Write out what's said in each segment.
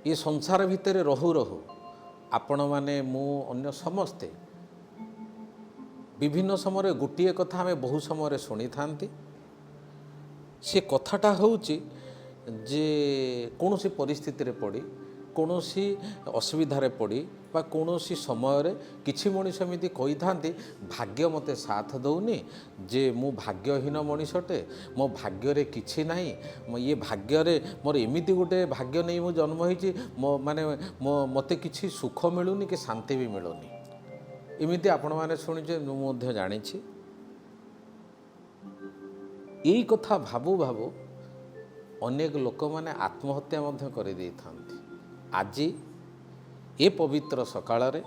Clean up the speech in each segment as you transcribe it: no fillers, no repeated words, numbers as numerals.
ये संसार भितर रहु रहु आपण मैंने मु अन्य समस्ते विभिन्न समय गोटे कथा आम बहु समय शुणी था से कथाटा हूँ जे कौन सी परिस्थिति रे पड़ी कौन सी असुविधार पड़ी बा कौन सी समय किसी मनीष एमती कही था भाग्य मते साथ दौनी जे मु भाग्यहीन मनीषटे मो भाग्य किछि नाही ये भाग्य मोर एमती गोटे भाग्य नहीं मु जन्म होइछि मो माने मते किछि सुख मिलूनी कि शांति भी मिलूनी एमती आपण माने शुणिचे मु जानी यही कथा भाबू भाबू अनेक लोक मैंने आत्महत्या मध्य कर दे था आज ए पवित्र सकाळ रे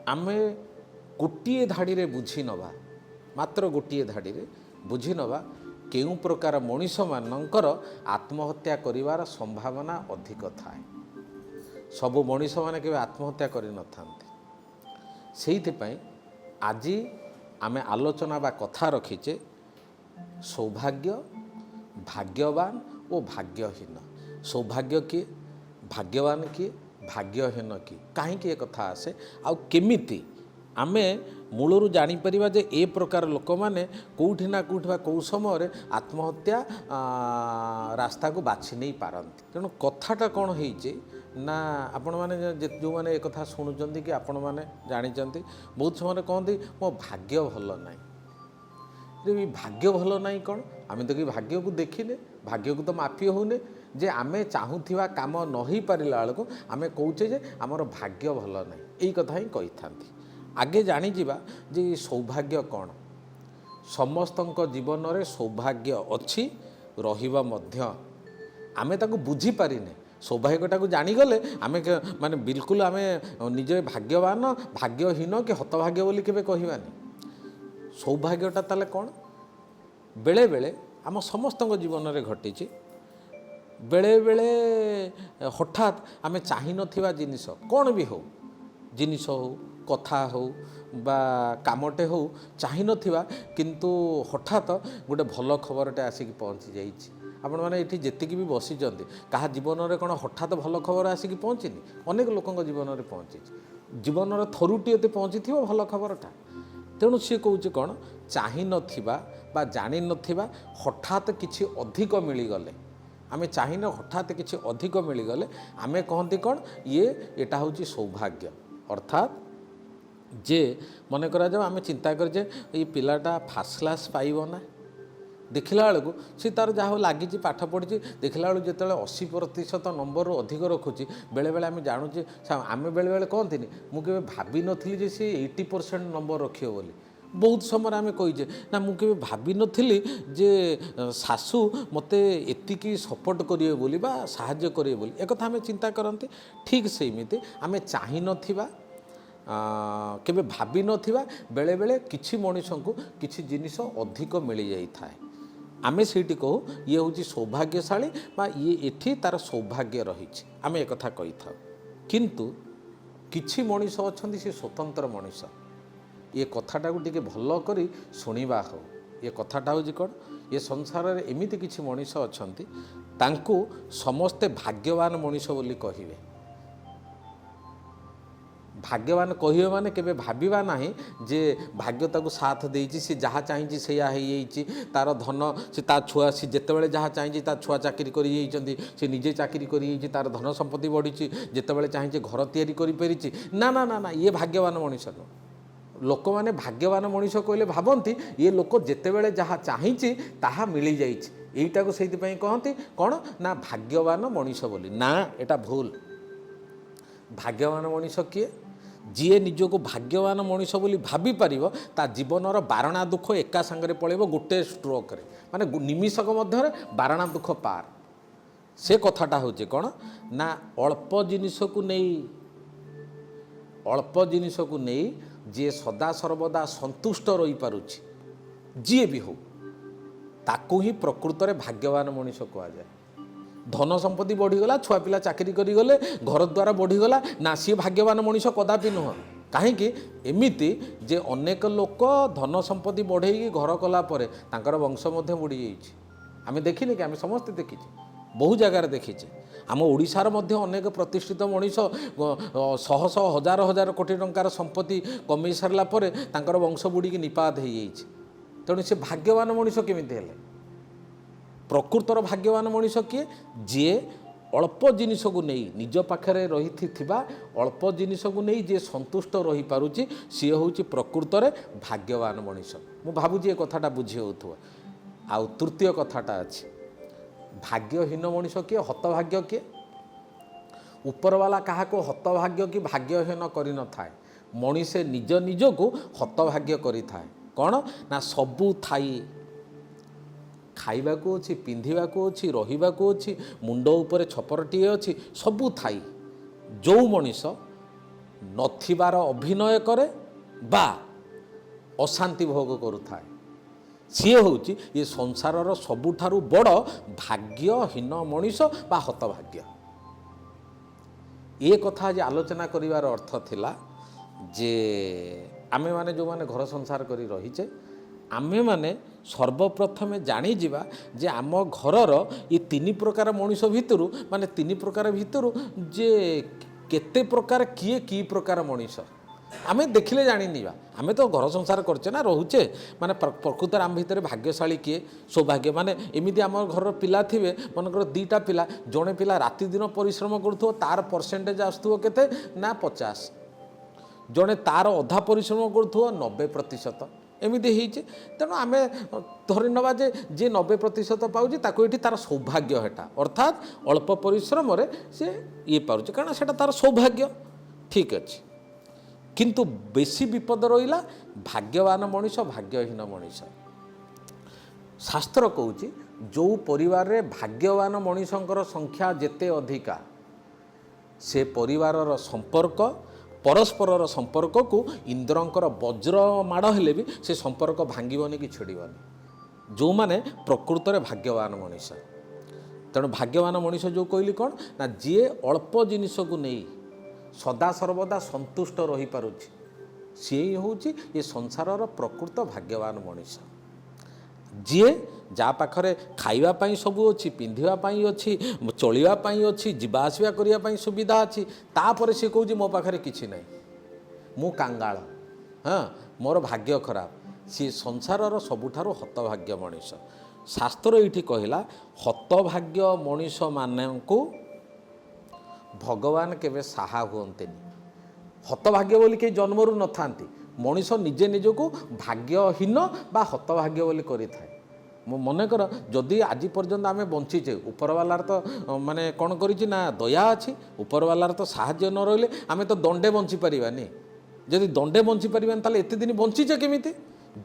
आमे गोटे धाड़ी रे बुझी नवा मात्र गोटे धाड़ी रे बुझी नवा केउ प्रकार मनीष मानकर आत्महत्या करिवार संभावना अधिक थाए सबु मनीष माने केबे आत्महत्या करि न थांते सेहिति पई आज आमे आलोचना बा कथा रखीचे सौभाग्य भाग्यवान और भाग्यहीन सौभाग्य किए भाग्यवान किए भाग्यहीन किए कहीं कथा आसे आउ केमिति आमे मूलरू जानीपर जे ए प्रकार लोक मैंने कौटि ना कौटि बा कौ समय आत्महत्या रास्ता को बाछि नहीं पारती तेणु कथाटा कौन होइचे ना आपण मैंने जो मैंने एक कथा शुणुंट कि आपण मैंने जानी बहुत समय कहते मो भाग्य भल नाई भाग्य भल नाई कौन आम तो कि भाग्य को देखिने भाग्य को तो मापी होने जे आमे चाहूथिबा काम न हो पारिला बेलू आमे कहूचे जे आमर भाग्य भल नाई यही कथा ही कही था आगे जानी जावा जे सौभाग्य कौन समस्तंक जीवन रे सौभाग्य अच्छी रहिबा मध्य आमे ताको बुझी पारिने सौभाग्यटा को जानीगले आमे माने बिल्कुल आमे निजे भाग्यवान भाग्यहीन कि हतभाग्य बोली केबे कहिबानी सौभाग्यटा ताले कौन बेले बेले आम समस्तंक जीवन रे घटी बेले बेले हठात आमे चाहि नथिबा जिनिस कौन भी हो जिनिस हो कथा हो बा कामटे हो चाहि नथिबा किंतु हठात गोटे भल खबरटे आसिक पहुँची जाइछि आपण माने एठी जेतिकी भी बसिचंती कहा जीवन रे कोन हठात भल खबर आसिक पहुँचीनी अनेक लोकंक जीवन रे पहुँची जीवन रे थरुटी एते पहुँची थिबो भल खबरटा तेणु सी कौच कौन चाहि नथिबा बा जानि नथिबा हठात किछि अधिक मिलीगले आमे चाहिन हठात किछि अधिक मिलीगले आमे कहती कौन ये एटा होची सौभाग्य अर्थात जे मन करा जाओ आमे चिंता कर जे ये पिलाटा फास्ट क्लास पाइब ना देखला बेलू सी तार जहाँ लगी पाठ पढ़ी देखला बेलू जो 80% नंबर अधिक रखुची बेले बेले आम जानूचे आम बेले बेले कहती मुझे भाभी नी जे सी 80% नंबर रखियो बोली बहुत समय आम कहीचे ना मुझे भाभी नी जे शाशु मते एतिकी सपोर्ट करिए बोली बा साहाय्य करिए बोली एक कथा आम चिंता करते ठीक सेमिति आम चाहि नथिबा केबे भाभी नथिबा बेले बेले किछि मनीष को किछि जिनिस अधिक मिल जाई थाए आमे सेठी कहू ये हूँ सौभाग्यशाली बा ये एठी तार सौभाग्य रही आमे एक कथा कही था किंतु किछि मनीष अछंती से स्वतंत्र मनीष ये कथाटा को टिके भल करी सुनिबा हो ये कथाटा हूँ कौन ये संसार रे एमिति किछि मनीष अछंती तांको समस्ते भाग्यवान मनीष बोली कहिबे भाग्यवान कहिबे माने केबे भाबिबा नाही जे भाग्य ताको साथ देइछि से जहाँ चाहिए सेया होइछि तार धन से ता छुआ से जेतेबेले जहाँ चाहिए ता छुआ चाकरी करि जाइछन्ति से निजे चाकरी करि जाइछि तार धन संपत्ति बढ़िछि जेतेबेले चाहिए घर तैयारी करि परिछि ना ना ना ना ये भाग्यवान मनीष न लोक माने भाग्यवान मनीष कहले भाबंती ये लोक जेतेबेले जहाँ चाहिए ताहा मिली जाइछि एइटा को सेति पई कहंती कोन ना भाग्यवान मनीष बोली ना एटा भूल भाग्यवान मनीष किए जी निजको भाग्यवान मनीष बोली भाभी पारिबो ता जीवनर बारणा दुख एका संगे पळेबो गोटे स्ट्रोक रे माने निमिषक मध्य बारणा दुख पार से कथाटा होचे कौन ना अल्प जिनिस को नहीं जी सदा सर्वदा संतुष्ट रही पारुछि जी भी हो ताकू ही प्रकृत रे भाग्यवान मनीष कहा जाए धन संपत्ति बढ़ीगला छुआ पिला चाकरी करिगले घर द्वारा बढ़ीगला ना सी भाग्यवान मनीष कदापि नुह कहीं एमिति जे अनेक लोक धन संपत्ति बढ़ेगी घर कला परे तांकर वंश बढ़ी जाइए आम देखिने कि आम समस्ते देखी ବହୁ ଜାଗାରେ ଦେଖିଛେ। ଆମ ଓଡ଼ିଶାର ମଧ୍ୟ ଅନେକ ପ୍ରତିଷ୍ଠିତ ମଣିଷ ଶହ ଶହ ହଜାର ହଜାର କୋଟି ଟଙ୍କାର ସମ୍ପତ୍ତି କମେଇ ସାରିଲା ପରେ ତାଙ୍କର ବଂଶ ବୁଡ଼ିକି ନିପାତ ହେଇଯାଇଛି। ତେଣୁ ସେ ଭାଗ୍ୟବାନ ମଣିଷ କେମିତି ହେଲେ? ପ୍ରକୃତର ଭାଗ୍ୟବାନ ମଣିଷ କିଏ? ଯିଏ ଅଳ୍ପ ଜିନିଷକୁ ନେଇ ନିଜ ପାଖରେ ରହିଥିବା ଅଳ୍ପ ଜିନିଷକୁ ନେଇ ଯିଏ ସନ୍ତୁଷ୍ଟ ରହିପାରୁଛି ସିଏ ହେଉଛି ପ୍ରକୃତରେ ଭାଗ୍ୟବାନ ମଣିଷ। ମୁଁ ଭାବୁଛି ଏ କଥାଟା ବୁଝି ହେଉଥିବ। ଆଉ ତୃତୀୟ କଥାଟା ଅଛି, ଭାଗ୍ୟହୀନ ମଣିଷ କିଏ? ହତଭାଗ୍ୟ କିଏ? ଉପରବାଲା କାହାକୁ ହତଭାଗ୍ୟ କି ଭାଗ୍ୟହୀନ କରିନଥାଏ। ମଣିଷ ନିଜ ନିଜକୁ ହତଭାଗ୍ୟ କରିଥାଏ। କ'ଣ ନା ସବୁ ଥାଇ, ଖାଇବାକୁ ଅଛି, ପିନ୍ଧିବାକୁ ଅଛି, ରହିବାକୁ ଅଛି, ମୁଣ୍ଡ ଉପରେ ଛପରଟିଏ ଅଛି, ସବୁ ଥାଇ ଯେଉଁ ମଣିଷ ନଥିବାର ଅଭିନୟ କରେ ବା ଅଶାନ୍ତି ଭୋଗ କରୁଥାଏ ସିଏ ହେଉଛି ଏ ସଂସାରର ସବୁଠାରୁ ବଡ଼ ଭାଗ୍ୟହୀନ ମଣିଷ ବା ହତଭାଗ୍ୟ। ଏ କଥା ଆଜି ଆଲୋଚନା କରିବାର ଅର୍ଥ ଥିଲା ଯେ ଆମେମାନେ ଯେଉଁମାନେ ଘର ସଂସାର କରି ରହିଛେ ଆମେମାନେ ସର୍ବପ୍ରଥମେ ଜାଣିଯିବା ଯେ ଆମ ଘରର ଏ ତିନି ପ୍ରକାର ମଣିଷ ଭିତରୁ ମାନେ ତିନି ପ୍ରକାର ଭିତରୁ ଯେ କେତେ ପ୍ରକାର କିଏ କି ପ୍ରକାର ମଣିଷ ଆମେ ଦେଖିଲେ ଜାଣିନିବା। ଆମେ ତ ଘର ସଂସାର କରୁଛେ ନା ରହୁଛେ, ମାନେ ପ୍ରକୃତରେ ଆମ ଭିତରେ ଭାଗ୍ୟଶାଳୀ କିଏ ସୌଭାଗ୍ୟ ମାନେ ଏମିତି ଆମ ଘରର ପିଲା ଥିବେ, ମନେକର ଦୁଇଟା ପିଲା, ଜଣେ ପିଲା ରାତିଦିନ ପରିଶ୍ରମ କରୁଥିବ ତାର ପରସେଣ୍ଟେଜ ଆସୁଥିବ କେତେ ନା 50, ଜଣେ ତାର ଅଧା ପରିଶ୍ରମ କରୁଥିବ 90%, ଏମିତି ହେଇଛି। ତେଣୁ ଆମେ ଧରି ନେବା ଯେ ଯିଏ 90% ପାଉଛି ତାକୁ ଏଠି ତାର ସୌଭାଗ୍ୟ ହେଟା, ଅର୍ଥାତ୍ ଅଳ୍ପ ପରିଶ୍ରମରେ ସେ ଇଏ ପାଉଛି କାରଣ ସେଟା ତାର ସୌଭାଗ୍ୟ। ଠିକ୍ ଅଛି, କିନ୍ତୁ ବେଶୀ ବିପଦ ରହିଲା ଭାଗ୍ୟବାନ ମଣିଷ ଭାଗ୍ୟହୀନ ମଣିଷ। ଶାସ୍ତ୍ର କହୁଛି ଯେଉଁ ପରିବାରରେ ଭାଗ୍ୟବାନ ମଣିଷଙ୍କର ସଂଖ୍ୟା ଯେତେ ଅଧିକା ସେ ପରିବାରର ସମ୍ପର୍କ ପରସ୍ପରର ସମ୍ପର୍କକୁ ଇନ୍ଦ୍ରଙ୍କର ବଜ୍ର ମାଡ଼ ହେଲେ ବି ସେ ସମ୍ପର୍କ ଭାଙ୍ଗିବନି କି ଛିଡ଼ିବନି। ଯେଉଁମାନେ ପ୍ରକୃତରେ ଭାଗ୍ୟବାନ ମଣିଷ। ତେଣୁ ଭାଗ୍ୟବାନ ମଣିଷ ଯେଉଁ କହିଲି କ'ଣ ନା ଯିଏ ଅଳ୍ପ ଜିନିଷକୁ ନେଇ ସଦାସର୍ବଦା ସନ୍ତୁଷ୍ଟ ରହିପାରୁଛି ସିଏ ହେଉଛି ଏ ସଂସାରର ପ୍ରକୃତ ଭାଗ୍ୟବାନ ମଣିଷ। ଯିଏ ଯାହା ପାଖରେ ଖାଇବା ପାଇଁ ସବୁ ଅଛି, ପିନ୍ଧିବା ପାଇଁ ଅଛି, ଚଳିବା ପାଇଁ ଅଛି, ଯିବା ଆସିବା କରିବା ପାଇଁ ସୁବିଧା ଅଛି, ତାପରେ ସେ କହୁଛି ମୋ ପାଖରେ କିଛି ନାହିଁ, ମୁଁ କାଙ୍ଗାଳ, ମୋର ଭାଗ୍ୟ ଖରାପ, ସିଏ ସଂସାରର ସବୁଠାରୁ ହତଭାଗ୍ୟ ମଣିଷ। ଶାସ୍ତ୍ର ଏଇଠି କହିଲା ହତଭାଗ୍ୟ ମଣିଷମାନଙ୍କୁ ଭଗବାନ କେବେ ସାହା ହୁଅନ୍ତିନି। ହତଭାଗ୍ୟ ବୋଲି କେହି ଜନ୍ମରୁ ନଥାନ୍ତି, ମଣିଷ ନିଜେ ନିଜକୁ ଭାଗ୍ୟହୀନ ବା ହତଭାଗ୍ୟ ବୋଲି କରିଥାଏ। ମୁଁ ମନେକର ଯଦି ଆଜି ପର୍ଯ୍ୟନ୍ତ ଆମେ ବଞ୍ଚିଛେ ଉପରବାଲାର ତ ମାନେ କ'ଣ କରିଛି ନା ଦୟା ଅଛି, ଉପରବାଲାର ତ ସାହାଯ୍ୟ ନ ରହିଲେ ଆମେ ତ ଦଣ୍ଡେ ବଞ୍ଚିପାରିବାନି। ଯଦି ଦଣ୍ଡେ ବଞ୍ଚିପାରିବାନି ତାହେଲେ ଏତେ ଦିନ ବଞ୍ଚିଛେ କେମିତି?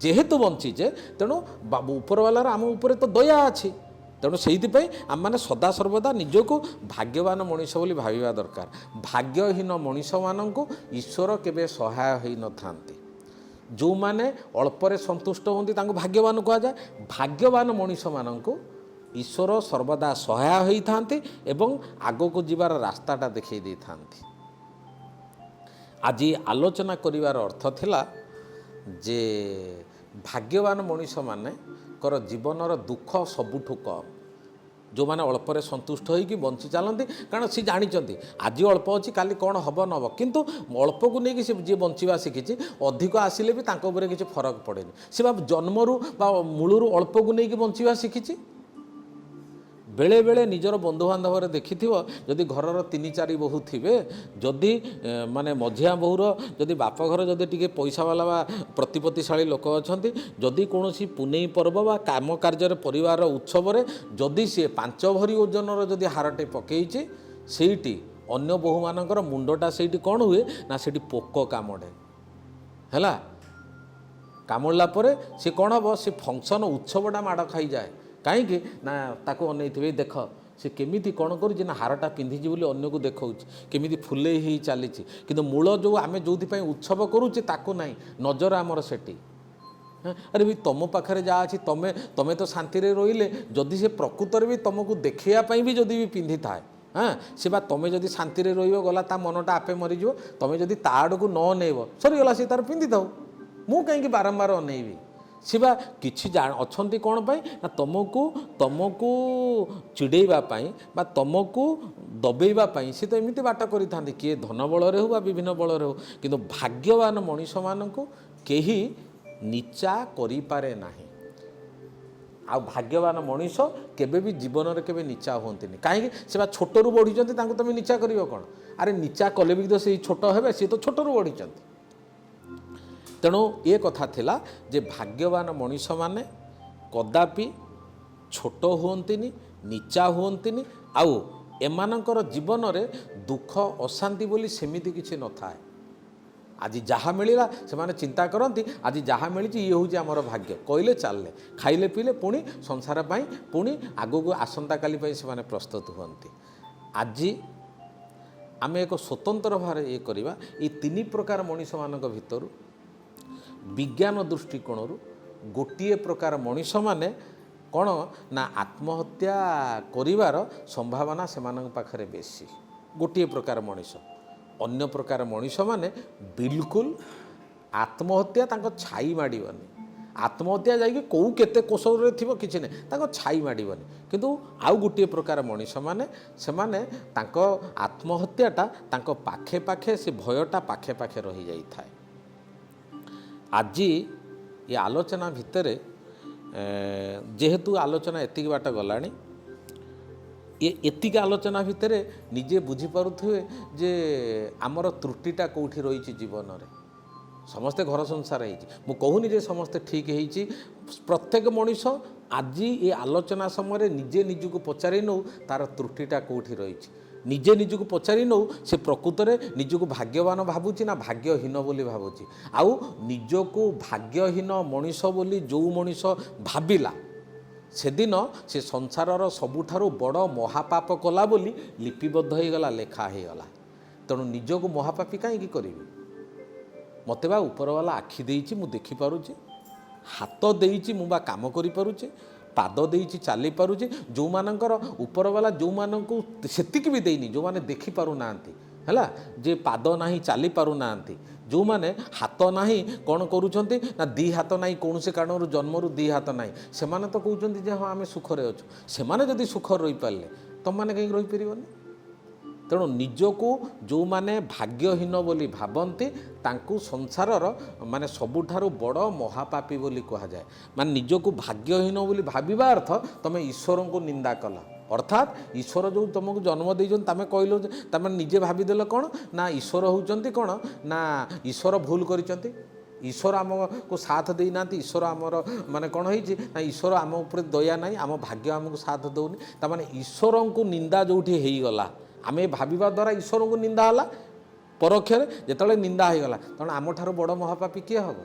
ଯେହେତୁ ବଞ୍ଚିଛେ ତେଣୁ ଉପରବାଲାର ଆମ ଉପରେ ତ ଦୟା ଅଛି। ତେଣୁ ସେଇଥିପାଇଁ ଆମମାନେ ସଦାସର୍ବଦା ନିଜକୁ ଭାଗ୍ୟବାନ ମଣିଷ ବୋଲି ଭାବିବା ଦରକାର। ଭାଗ୍ୟହୀନ ମଣିଷମାନଙ୍କୁ ଈଶ୍ୱର କେବେ ସହାୟ ହୋଇନଥାନ୍ତି। ଯେଉଁମାନେ ଅଳ୍ପରେ ସନ୍ତୁଷ୍ଟ ହୁଅନ୍ତି ତାଙ୍କୁ ଭାଗ୍ୟବାନ କୁହାଯାଏ। ଭାଗ୍ୟବାନ ମଣିଷମାନଙ୍କୁ ଈଶ୍ୱର ସର୍ବଦା ସହାୟ ହୋଇଥାନ୍ତି ଏବଂ ଆଗକୁ ଯିବାର ରାସ୍ତାଟା ଦେଖାଇ ଦେଇଥାନ୍ତି। ଆଜି ଆଲୋଚନା କରିବାର ଅର୍ଥ ଥିଲା ଯେ ଭାଗ୍ୟବାନ ମଣିଷମାନଙ୍କର ଜୀବନର ଦୁଃଖ ସବୁଠୁ କମ୍। ଯେଉଁମାନେ ଅଳ୍ପରେ ସନ୍ତୁଷ୍ଟ ହୋଇକି ବଞ୍ଚି ଚାଲନ୍ତି କାରଣ ସେ ଜାଣିଛନ୍ତି ଆଜି ଅଳ୍ପ ଅଛି କାଲି କ'ଣ ହେବ ନ ହେବ, କିନ୍ତୁ ଅଳ୍ପକୁ ନେଇକି ସେ ଯିଏ ବଞ୍ଚିବା ଶିଖିଛି ଅଧିକ ଆସିଲେ ବି ତାଙ୍କ ଉପରେ କିଛି ଫରକ ପଡ଼େନି। ସେ ବା ଜନ୍ମରୁ ବା ମୂଳରୁ ଅଳ୍ପକୁ ନେଇକି ବଞ୍ଚିବା ଶିଖିଛି। ବେଳେବେଳେ ନିଜର ବନ୍ଧୁବାନ୍ଧବରେ ଦେଖିଥିବ ଯଦି ଘରର 3-4 ବୋହୂ ଥିବେ, ଯଦି ମାନେ ମଝିଆ ବୋହୂର ଯଦି ବାପଘର ଯଦି ଟିକେ ପଇସାବାଲା ବା ପ୍ରତିପତ୍ତିଶାଳୀ ଲୋକ ଅଛନ୍ତି, ଯଦି କୌଣସି ପୁନେଇ ପର୍ବ ବା କାମ କାର୍ଯ୍ୟରେ ପରିବାରର ଉତ୍ସବରେ ଯଦି ସିଏ 5 ଭରି ଓଜନର ଯଦି ହାରଟେ ପକେଇଛି ସେଇଠି ଅନ୍ୟ ବୋହୂମାନଙ୍କର ମୁଣ୍ଡଟା ସେଇଠି କ'ଣ ହୁଏ ନା ସେଇଠି ପୋକ କାମୁଡ଼େ ହେଲା। କାମୁଡ଼ିଲା ପରେ ସେ କ'ଣ ହେବ ସେ ଫଙ୍କସନ୍ ଉତ୍ସବଟା ମାଡ଼ ଖାଇଯାଏ। କାହିଁକି ନା ତାକୁ ଅନେଇଥିବେ ଦେଖ ସେ କେମିତି କ'ଣ କରୁଛି ନା ହାରଟା ପିନ୍ଧିଛି ବୋଲି ଅନ୍ୟକୁ ଦେଖାଉଛି, କେମିତି ଫୁଲେଇ ହେଇ ଚାଲିଛି, କିନ୍ତୁ ମୂଳ ଯେଉଁ ଆମେ ଯେଉଁଥିପାଇଁ ଉତ୍ସବ କରୁଛେ ତାକୁ ନାହିଁ, ନଜର ଆମର ସେଠି। ଆରେ ବି ତୁମ ପାଖରେ ଯାହା ଅଛି ତମେ ତ ଶାନ୍ତିରେ ରହିଲେ, ଯଦି ସେ ପ୍ରକୃତରେ ବି ତୁମକୁ ଦେଖାଇବା ପାଇଁ ବି ଯଦି ବି ପିନ୍ଧିଥାଏ ସେ ବା ତୁମେ ଯଦି ଶାନ୍ତିରେ ରହିବ ଗଲା ତା ମନଟା ଆପେ ମରିଯିବ। ତୁମେ ଯଦି ତା ଆଡ଼କୁ ନ ଅନେଇବ ସରିଗଲା, ସେ ତାର ପିନ୍ଧିଥାଉ, ମୁଁ କାହିଁକି ବାରମ୍ବାର ଅନେଇବି। सी बा किछि अछंती कौन पाई ना तुमको चिड़ेबा बा तुमको दबेबा सी तो एमती बाट करि थांती किए धन बल हो विभिन्न बल हो किंतु भाग्यवान मनीष मानू केही नीचा करि पारे नाही। आ भाग्यवान मनीष केबे भी जीवन में केबे नीचा होती कहीं से छोटू बढ़ी तुम नीचा कर कौन अरे नीचा कले भी तो से छोट हे सी तो छोटू बढ़ी तेणु ये कथा थिला जे भाग्यवान मनीष माने कदापि छोट हुंती नीचा हुंती आउ एमानकर जीवन में दुख अशांति बोली सेमिति किछि न थाए। आज जहाँ मिलला से माने चिंता करती आज जहाँ मिली ये हूँ आमर भाग्य कहले चलले खाइले पीले पुणी संसार पाई पुणी आगू आसंता काली से माने प्रस्तुत हुंती। आज आम एक स्वतंत्र भाव ये करवा ये तीन प्रकार मनीष मानक भितर विज्ञान दृष्टिकोण गोटे प्रकार मनीष माने कौन ना आत्महत्या करिवार संभावना से पाखरे बेसी गोटे प्रकार मनीष। अन्य प्रकार मनीष माने बिल्कुल आत्महत्या तांको छाई माड़बनी आत्महत्या जाइए कौ केते कोशर थी किसी ना तांको छाई माड़बनी किंतु आउ गोटे प्रकार मनीष माने से माने तांको आत्महत्याटा तांको पाखे पाखे से भयटा पाखे पाखे रही जाई थाए। आज ये आलोचना भितर जेहेतु आलोचना एतिक बाट गलानी ये एतिक आलोचना भितर निजे बुझीपारे जे आमर त्रुटिटा कौटी रही जीवन में समस्ते घर संसार हो कहूनी जे समस्ते ठीक है प्रत्येक मनीष आज ये आलोचना समय निजे निजक पचारि नौ तार त्रुटिटा कौटी रही निजे निजक पचारि नौ से प्रकृत में निजक भाग्यवान भावुची ना भाग्यहीन बोली भावुची आउ निजको भाग्यहीन मनीष बोली जो मनीष भाविला सेदिन से संसारर सबुठारु बड़ महापाप कला बोली लिपिबद्ध हो गला लेखा हो गला। तेणु निजको महापापी कहीं करी मत बा उपरवाला आखि देइछि मु देखि पारुछि हाथ देइछि मु बा काम करि पारुछि पाद देइछि चली पारुछि जो मानकर उपरवाला जो मानकु सेतिक भी देइनि जो माने देखि पारु नांती हैला जे पाद नाही चली पारु नांती जो माने हाथ नाही कौन करुछंती ना दी हाथ नाही कौन से कारण जन्मरू दी हाथ नाही से माने तो कहउछंती जे हाँ आमे सुखरे अछु से माने जदि सुख रही पारले तुम माने कहीं रही परिबनी। तेणु निजको जो माने भाग्यहीन बोली भावती तांकु संसारर माने सबुठारु बड़ महापापी बोली कहा जाए माने निजको भाग्यहीन बोली भाविबा अर्थ तमे ईश्वर को निंदा कला अर्थात ईश्वर जो तुमको जन्म देइछन तमे कहलो तमे निजे भाविदेल कौन ना ईश्वर होउचंती कौन ना ईश्वर भूल करिचंती ईश्वर आम को साथ देना ईश्वर आमर माने कौन होइछि ना ईश्वर आम ऊपर दया नहीं आम भाग्य आमको साथ दौनी तामाने ईश्वर को निंदा जोठी हेई गला आमे भाविबा द्वारा ईश्वर को निंदा हला परोक्षरे जेतले निंदा हो गला तेणु आम ठारू बड़ महापापी किए हम।